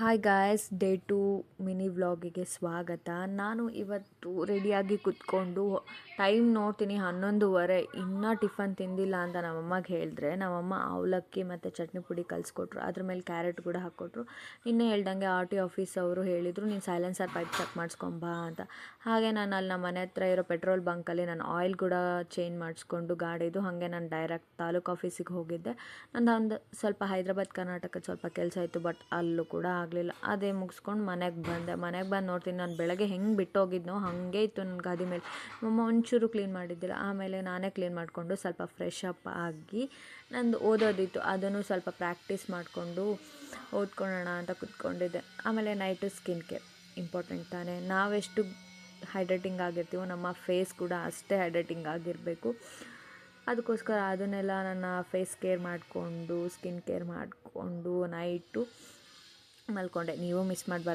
Hi guys, day 2 mini ವ್ಲಾಗಿಗೆ ಸ್ವಾಗತ. ನಾನು ಇವತ್ತು ರೆಡಿಯಾಗಿ ಕುತ್ಕೊಂಡು ಟೈಮ್ ನೋಡ್ತೀನಿ 11:30. ಇನ್ನೂ ಟಿಫನ್ ತಿಂದಿಲ್ಲ ಅಂತ ನಮ್ಮಮ್ಮಗೆ ಹೇಳಿದ್ರೆ ನಮ್ಮಮ್ಮ ಅವಲಕ್ಕಿ ಮತ್ತು ಚಟ್ನಿ ಪುಡಿ ಕಲಿಸ್ಕೊಟ್ರು. ಅದ್ರ ಮೇಲೆ ಕ್ಯಾರೆಟ್ ಕೂಡ ಹಾಕ್ಕೊಟ್ರು. ಇನ್ನೇ ಹೇಳ್ದಂಗೆ ಆರ್ ಟಿ ಆಫೀಸ್ ಅವರು ಹೇಳಿದರು, ನೀನು ಸೈಲೆನ್ಸರ್ ಪೈಪ್ ಚೆಕ್ ಮಾಡಿಸ್ಕೊಂಬಾ ಅಂತ. ಹಾಗೆ ನಾನು ಅಲ್ಲಿ ನಮ್ಮ ಮನೆ ಹತ್ರ ಇರೋ ಪೆಟ್ರೋಲ್ ಬಂಕಲ್ಲಿ ನಾನು ಆಯಿಲ್ ಕೂಡ ಚೇಂಜ್ ಮಾಡಿಸ್ಕೊಂಡು ಗಾಡಿದು ಹಾಗೆ ನಾನು ಡೈರೆಕ್ಟ್ ತಾಲೂಕು ಆಫೀಸಿಗೆ ಹೋಗಿದ್ದೆ. ನಂದೊಂದು ಸ್ವಲ್ಪ ಹೈದ್ರಾಬಾದ್ ಕರ್ನಾಟಕದ ಸ್ವಲ್ಪ ಕೆಲಸ ಇತ್ತು, ಬಟ್ ಅಲ್ಲೂ ಕೂಡ ಆಗಲಿಲ್ಲ. ಅದೇ ಮುಗಿಸ್ಕೊಂಡು ಮನೆಗೆ ಬಂದು ನೋಡ್ತೀನಿ, ನಾನು ಬೆಳಗ್ಗೆ ಹೆಂಗೆ ಬಿಟ್ಟೋಗಿದ್ನೋ ಹಾಗೆ ಇತ್ತು ನನ್ನ ಗಾದಿ ಮೇಲೆ. ಮಮ್ಮ ಒಂಚೂರು ಕ್ಲೀನ್ ಮಾಡಿದ್ದಿಲ್ಲ. ಆಮೇಲೆ ನಾನೇ ಕ್ಲೀನ್ ಮಾಡಿಕೊಂಡು ಸ್ವಲ್ಪ ಫ್ರೆಶ್ ಅಪ್ ಆಗಿ ನಂದು ಓದೋದಿತ್ತು, ಅದನ್ನು ಸ್ವಲ್ಪ ಪ್ರಾಕ್ಟೀಸ್ ಮಾಡಿಕೊಂಡು ಓದ್ಕೊಳ್ಳೋಣ ಅಂತ ಕೂತ್ಕೊಂಡಿದ್ದೆ. ಆಮೇಲೆ ನೈಟು ಸ್ಕಿನ್ ಕೇರ್ ಇಂಪಾರ್ಟೆಂಟ್ ತಾನೇ. ನಾವೆಷ್ಟು ಹೈಡ್ರೇಟಿಂಗ್ ಆಗಿರ್ತೀವೋ ನಮ್ಮ ಫೇಸ್ ಕೂಡ ಅಷ್ಟೇ ಹೈಡ್ರೇಟಿಂಗ್ ಆಗಿರಬೇಕು. ಅದಕ್ಕೋಸ್ಕರ ಅದನ್ನೆಲ್ಲ ನನ್ನ ಫೇಸ್ ಕೇರ್ ಮಾಡಿಕೊಂಡು ಸ್ಕಿನ್ ಕೇರ್ ಮಾಡಿಕೊಂಡು ನೈಟು ಮಲ್ಕೊಂಡೆ. ನೀವು ಮಿಸ್ ಮಾಡಬಾರ್ದು.